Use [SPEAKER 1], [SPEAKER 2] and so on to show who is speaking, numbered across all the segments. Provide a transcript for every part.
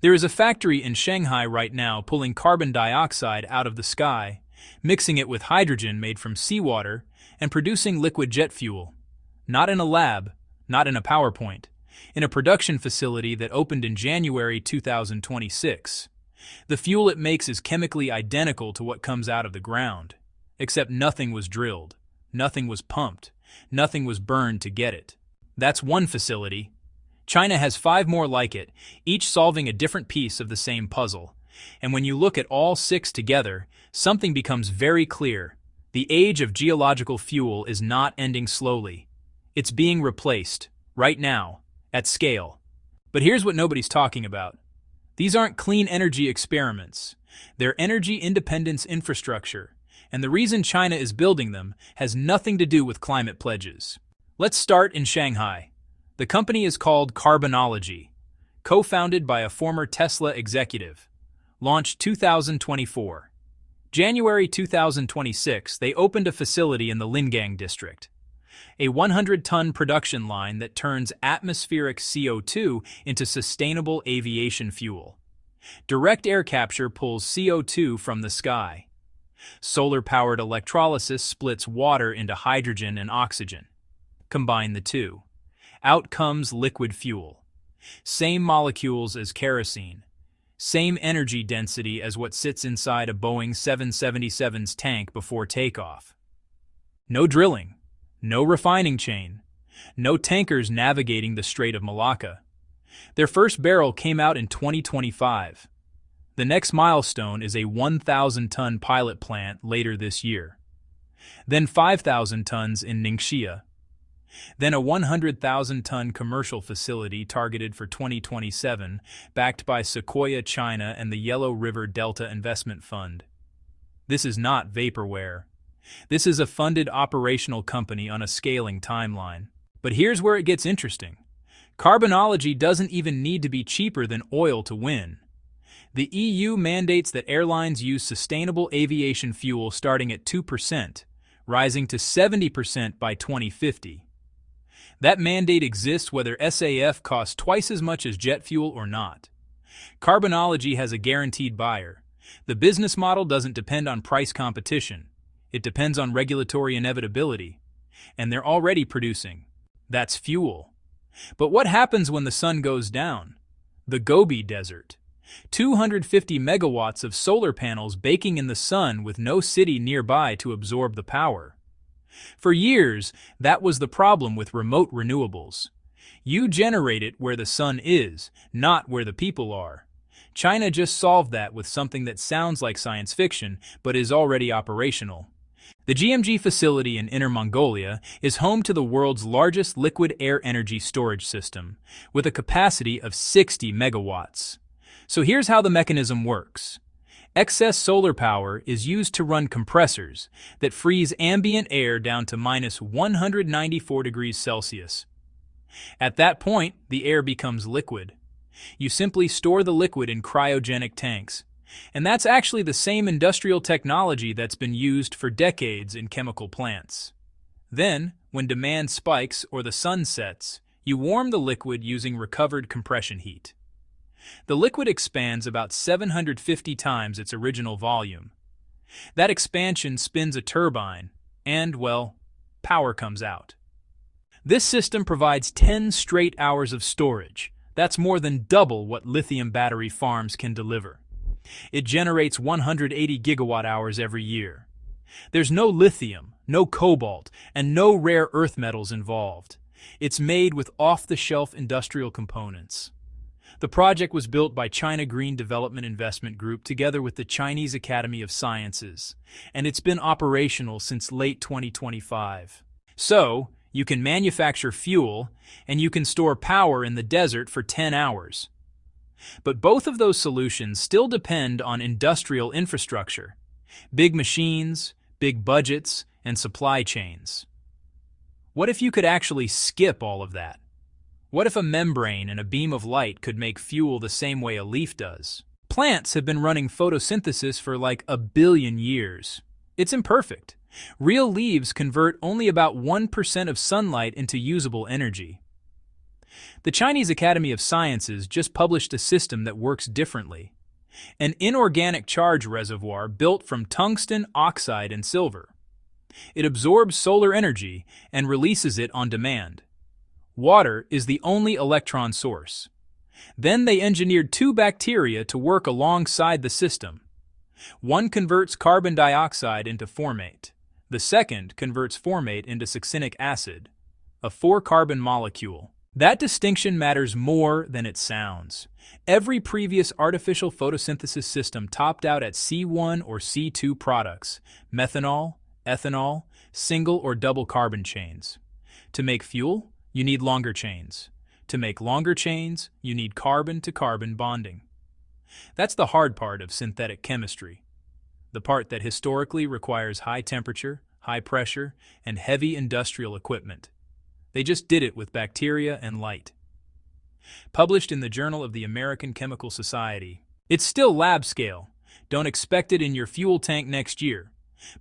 [SPEAKER 1] There is a factory in Shanghai right now pulling carbon dioxide out of the sky, mixing it with hydrogen made from seawater, and producing liquid jet fuel. Not in a lab, not in a PowerPoint, in a production facility that opened in January 2026. The fuel it makes is chemically identical to what comes out of the ground, except nothing was drilled, nothing was pumped, nothing was burned to get it. That's one facility. China has 5 more like it, each solving a different piece of the same puzzle. And when you look at all 6 together, something becomes very clear. The age of geological fuel is not ending slowly. It's being replaced, right now, at scale. But here's what nobody's talking about. These aren't clean energy experiments. They're energy independence infrastructure, and the reason China is building them has nothing to do with climate pledges. Let's start in Shanghai. The company is called Carbonology, co-founded by a former Tesla executive. Launched 2024. January 2026, they opened a facility in the Lingang district. A 100-ton production line that turns atmospheric CO2 into sustainable aviation fuel. Direct air capture pulls CO2 from the sky. Solar-powered electrolysis splits water into hydrogen and oxygen. Combine the two. Out comes liquid fuel. Same molecules as kerosene. Same energy density as what sits inside a Boeing 777's tank before takeoff. No drilling. No refining chain. No tankers navigating the Strait of Malacca. Their first barrel came out in 2025. The next milestone is a 1,000-ton pilot plant later this year. Then 5,000 tons in Ningxia. Then a 100,000-ton commercial facility targeted for 2027, backed by Sequoia China and the Yellow River Delta Investment Fund. This is not vaporware. This is a funded operational company on a scaling timeline. But here's where it gets interesting. Carbonology doesn't even need to be cheaper than oil to win. The EU mandates that airlines use sustainable aviation fuel starting at 2%, rising to 70% by 2050. That mandate exists whether SAF costs twice as much as jet fuel or not. Carbonology has a guaranteed buyer. The business model doesn't depend on price competition. It depends on regulatory inevitability. And they're already producing. That's fuel. But what happens when the sun goes down? The Gobi Desert. 250 megawatts of solar panels baking in the sun with no city nearby to absorb the power. For years, that was the problem with remote renewables. You generate it where the sun is, not where the people are. China just solved that with something that sounds like science fiction, but is already operational. The GMG facility in Inner Mongolia is home to the world's largest liquid air energy storage system, with a capacity of 60 megawatts. So here's how the mechanism works. Excess solar power is used to run compressors that freeze ambient air down to minus 194 degrees Celsius. At that point, the air becomes liquid. You simply store the liquid in cryogenic tanks. And that's actually the same industrial technology that's been used for decades in chemical plants. Then, when demand spikes or the sun sets, you warm the liquid using recovered compression heat. The liquid expands about 750 times its original volume. That expansion spins a turbine, and, well, power comes out. This system provides 10 straight hours of storage. That's more than double what lithium battery farms can deliver. It generates 180 gigawatt hours every year. There's no lithium, no cobalt, and no rare earth metals involved. It's made with off-the-shelf industrial components. The project was built by China Green Development Investment Group together with the Chinese Academy of Sciences, and it's been operational since late 2025. So, you can manufacture fuel, and you can store power in the desert for 10 hours. But both of those solutions still depend on industrial infrastructure, big machines, big budgets, and supply chains. What if you could actually skip all of that? What if a membrane and a beam of light could make fuel the same way a leaf does? Plants have been running photosynthesis for like 1 billion years. It's imperfect. Real leaves convert only about 1% of sunlight into usable energy. The Chinese Academy of Sciences just published a system that works differently. An inorganic charge reservoir built from tungsten oxide and silver. It absorbs solar energy and releases it on demand. Water is the only electron source. Then they engineered two bacteria to work alongside the system. One converts carbon dioxide into formate. The second converts formate into succinic acid, a 4-carbon molecule. That distinction matters more than it sounds. Every previous artificial photosynthesis system topped out at C1 or C2 products, methanol, ethanol, single or double carbon chains. To make fuel, you need longer chains. To make longer chains, you need carbon-to-carbon bonding. That's the hard part of synthetic chemistry. The part that historically requires high temperature, high pressure, and heavy industrial equipment. They just did it with bacteria and light. Published in the Journal of the American Chemical Society. It's still lab scale. Don't expect it in your fuel tank next year.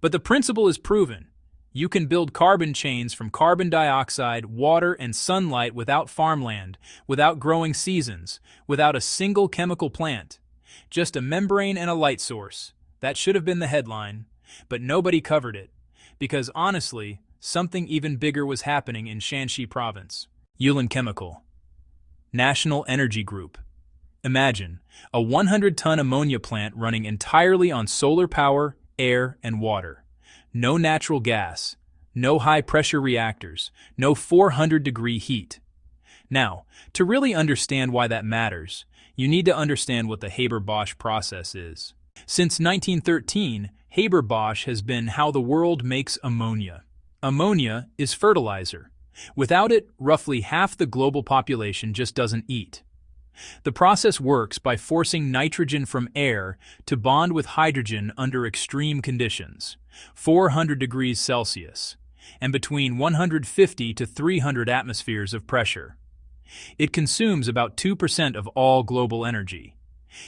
[SPEAKER 1] But the principle is proven. You can build carbon chains from carbon dioxide, water, and sunlight without farmland, without growing seasons, without a single chemical plant. Just a membrane and a light source. That should have been the headline, but nobody covered it. Because honestly, something even bigger was happening in Shaanxi province. Yulin Chemical. National Energy Group. Imagine, a 100-ton ammonia plant running entirely on solar power, air, and water. No natural gas, no high-pressure reactors, no 400-degree heat. Now, to really understand why that matters, you need to understand what the Haber-Bosch process is. Since 1913, Haber-Bosch has been how the world makes ammonia. Ammonia is fertilizer. Without it, roughly half the global population just doesn't eat. The process works by forcing nitrogen from air to bond with hydrogen under extreme conditions, 400 degrees Celsius, and between 150 to 300 atmospheres of pressure. It consumes about 2% of all global energy.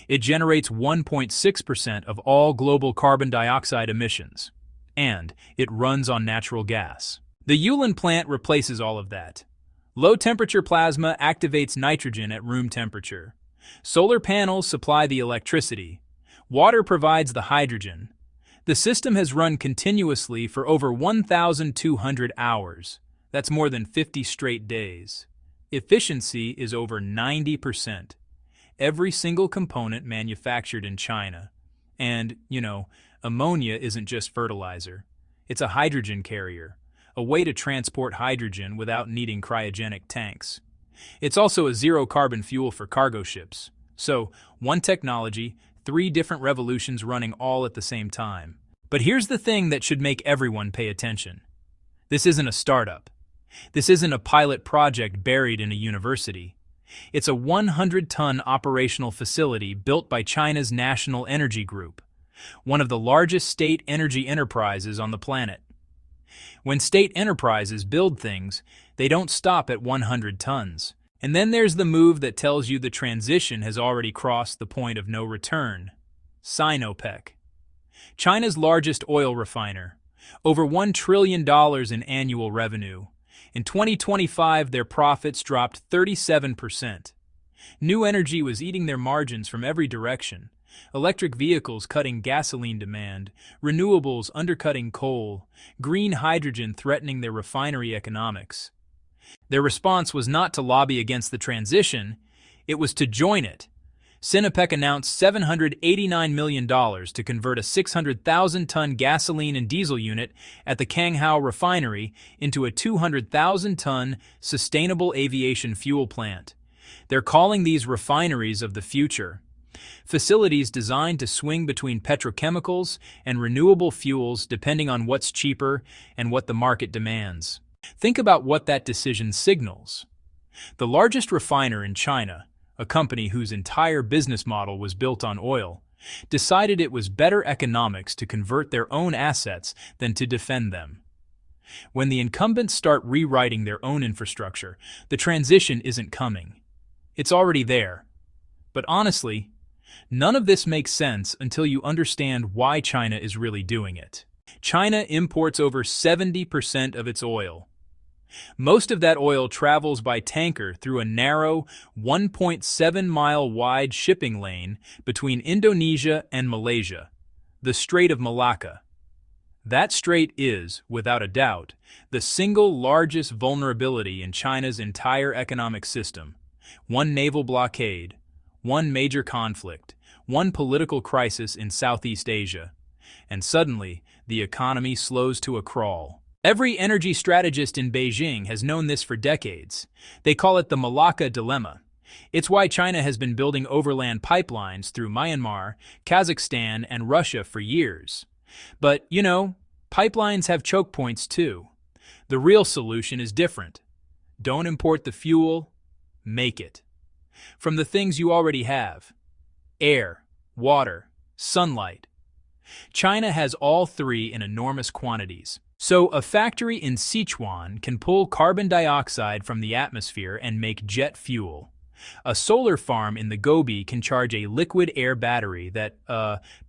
[SPEAKER 1] It generates 1.6% of all global carbon dioxide emissions. And it runs on natural gas. The Yulin plant replaces all of that. Low-temperature plasma activates nitrogen at room temperature. Solar panels supply the electricity. Water provides the hydrogen. The system has run continuously for over 1,200 hours. That's more than 50 straight days. Efficiency is over 90%. Every single component manufactured in China. And, ammonia isn't just fertilizer. It's a hydrogen carrier, a way to transport hydrogen without needing cryogenic tanks. It's also a zero-carbon fuel for cargo ships. So, one technology, 3 different revolutions running all at the same time. But here's the thing that should make everyone pay attention. This isn't a startup. This isn't a pilot project buried in a university. It's a 100-ton operational facility built by China's National Energy Group, one of the largest state energy enterprises on the planet. When state enterprises build things, they don't stop at 100 tons. And then there's the move that tells you the transition has already crossed the point of no return. Sinopec. China's largest oil refiner. Over $1 trillion in annual revenue. In 2025, their profits dropped 37%. New energy was eating their margins from every direction. Electric vehicles cutting gasoline demand, renewables undercutting coal, green hydrogen threatening their refinery economics. Their response was not to lobby against the transition, it was to join it. Sinopec announced $789 million to convert a 600,000-ton gasoline and diesel unit at the Shanghai refinery into a 200,000-ton sustainable aviation fuel plant. They're calling these refineries of the future. Facilities designed to swing between petrochemicals and renewable fuels depending on what's cheaper and what the market demands. Think about what that decision signals. The largest refiner in China, a company whose entire business model was built on oil, decided it was better economics to convert their own assets than to defend them. When the incumbents start rewriting their own infrastructure, the transition isn't coming. It's already there. But honestly, none of this makes sense until you understand why China is really doing it. China imports over 70% of its oil. Most of that oil travels by tanker through a narrow 1.7-mile wide shipping lane between Indonesia and Malaysia, the Strait of Malacca. That strait is, without a doubt, the single largest vulnerability in China's entire economic system. One naval blockade, one major conflict, one political crisis in Southeast Asia, and suddenly the economy slows to a crawl. Every energy strategist in Beijing has known this for decades. They call it the Malacca Dilemma. It's why China has been building overland pipelines through Myanmar, Kazakhstan, and Russia for years. But, pipelines have choke points too. The real solution is different. Don't import the fuel, make it. From the things you already have: air, water, sunlight. China has all three in enormous quantities. So a factory in Sichuan can pull carbon dioxide from the atmosphere and make jet fuel. A solar farm in the Gobi can charge a liquid air battery that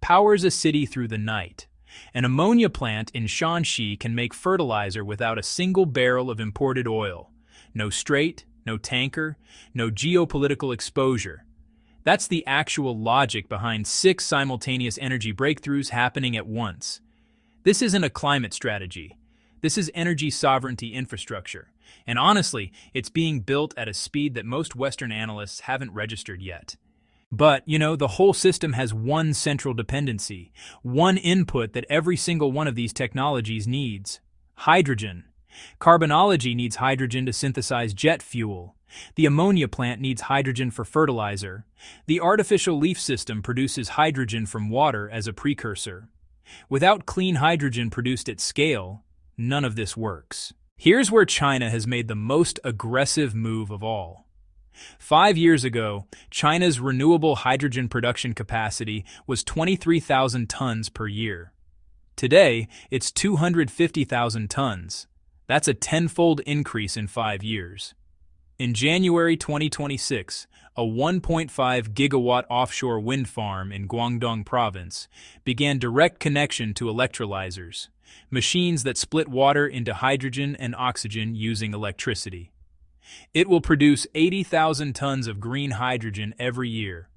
[SPEAKER 1] powers a city through the night. An ammonia plant in Shaanxi can make fertilizer without a single barrel of imported oil. No strait, no tanker, no geopolitical exposure. That's the actual logic behind 6 simultaneous energy breakthroughs happening at once. This isn't a climate strategy. This is energy sovereignty infrastructure. And honestly, it's being built at a speed that most Western analysts haven't registered yet. But, the whole system has one central dependency, one input that every single one of these technologies needs: hydrogen. Carbonology needs hydrogen to synthesize jet fuel. The ammonia plant needs hydrogen for fertilizer. The artificial leaf system produces hydrogen from water as a precursor. Without clean hydrogen produced at scale, none of this works. Here's where China has made the most aggressive move of all. 5 years ago, China's renewable hydrogen production capacity was 23,000 tons per year. Today, it's 250,000 tons. That's a 10-fold increase in 5 years. In January 2026, a 1.5 gigawatt offshore wind farm in Guangdong province began direct connection to electrolyzers, machines that split water into hydrogen and oxygen using electricity. It will produce 80,000 tons of green hydrogen every year.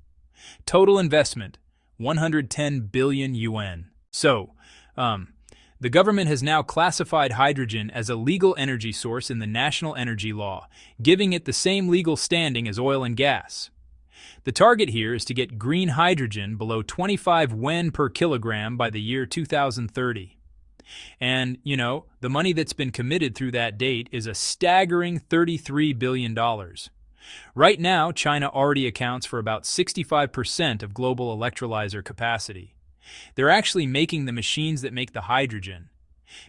[SPEAKER 1] Total investment, 110 billion yuan. So, the government has now classified hydrogen as a legal energy source in the National Energy Law, giving it the same legal standing as oil and gas. The target here is to get green hydrogen below 25 yuan per kilogram by the year 2030. And, the money that's been committed through that date is a staggering $33 billion. Right now, China already accounts for about 65% of global electrolyzer capacity. They're actually making the machines that make the hydrogen.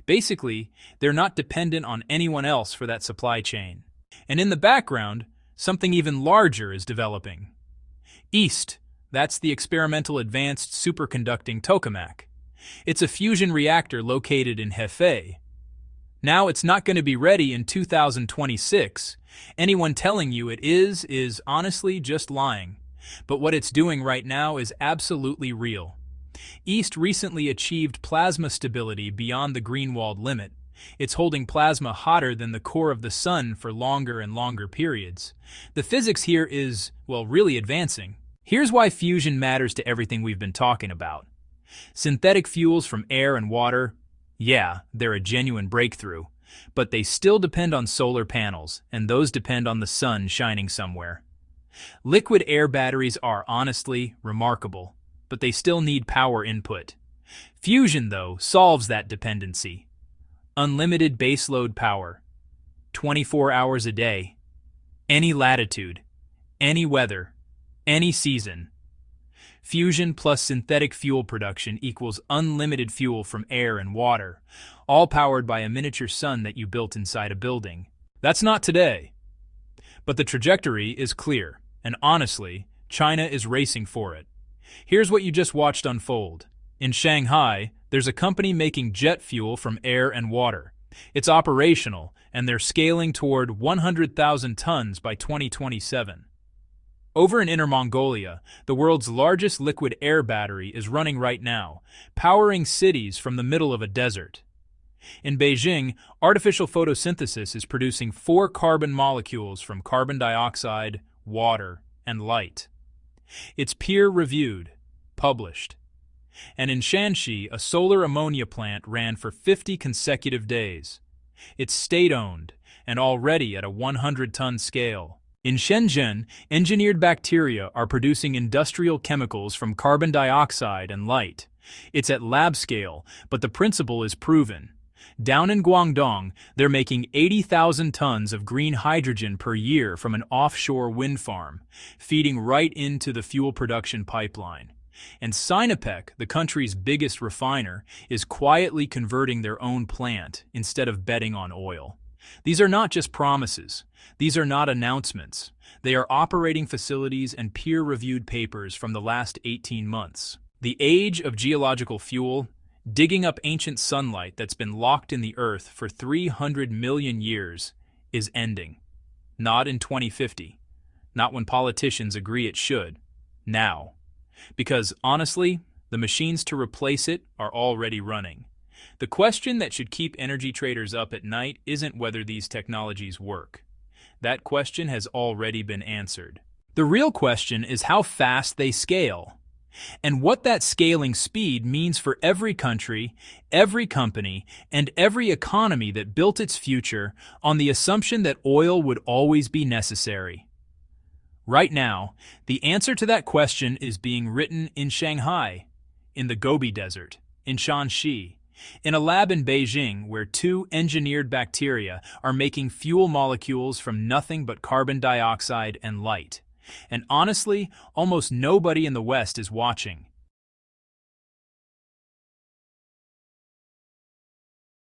[SPEAKER 1] Basically, they're not dependent on anyone else for that supply chain. And in the background, something even larger is developing. EAST, that's the Experimental Advanced Superconducting Tokamak. It's a fusion reactor located in Hefei. Now it's not going to be ready in 2026. Anyone telling you it is honestly just lying. But what it's doing right now is absolutely real. EAST recently achieved plasma stability beyond the Greenwald limit. It's holding plasma hotter than the core of the sun for longer and longer periods. The physics here is, really advancing. Here's why fusion matters to everything we've been talking about. Synthetic fuels from air and water, they're a genuine breakthrough, but they still depend on solar panels, and those depend on the sun shining somewhere. Liquid air batteries are honestly remarkable, but they still need power input. Fusion, though, solves that dependency. Unlimited baseload power, 24 hours a day, any latitude, any weather, any season. Fusion plus synthetic fuel production equals unlimited fuel from air and water, all powered by a miniature sun that you built inside a building. That's not today. But the trajectory is clear, and honestly, China is racing for it. Here's what you just watched unfold. In Shanghai, there's a company making jet fuel from air and water. It's operational, and they're scaling toward 100,000 tons by 2027. Over in Inner Mongolia, the world's largest liquid air battery is running right now, powering cities from the middle of a desert. In Beijing, artificial photosynthesis is producing 4 carbon molecules from carbon dioxide, water, and light. It's peer-reviewed, published. And in Shaanxi, a solar ammonia plant ran for 50 consecutive days. It's state-owned and already at a 100-ton scale. In Shenzhen, engineered bacteria are producing industrial chemicals from carbon dioxide and light. It's at lab scale, but the principle is proven. Down in Guangdong, they're making 80,000 tons of green hydrogen per year from an offshore wind farm, feeding right into the fuel production pipeline. And Sinopec, the country's biggest refiner, is quietly converting their own plant instead of betting on oil. These are not just promises. These are not announcements. They are operating facilities and peer-reviewed papers from the last 18 months. The age of geological fuel, digging up ancient sunlight that's been locked in the earth for 300 million years, is ending. Not in 2050. Not when politicians agree it should. Now. Because, honestly, the machines to replace it are already running. The question that should keep energy traders up at night isn't whether these technologies work. That question has already been answered. The real question is how fast they scale, and what that scaling speed means for every country, every company, and every economy that built its future on the assumption that oil would always be necessary. Right now, the answer to that question is being written in Shanghai, in the Gobi Desert, in Shaanxi, in a lab in Beijing where 2 engineered bacteria are making fuel molecules from nothing but carbon dioxide and light. And honestly, almost nobody in the West is watching.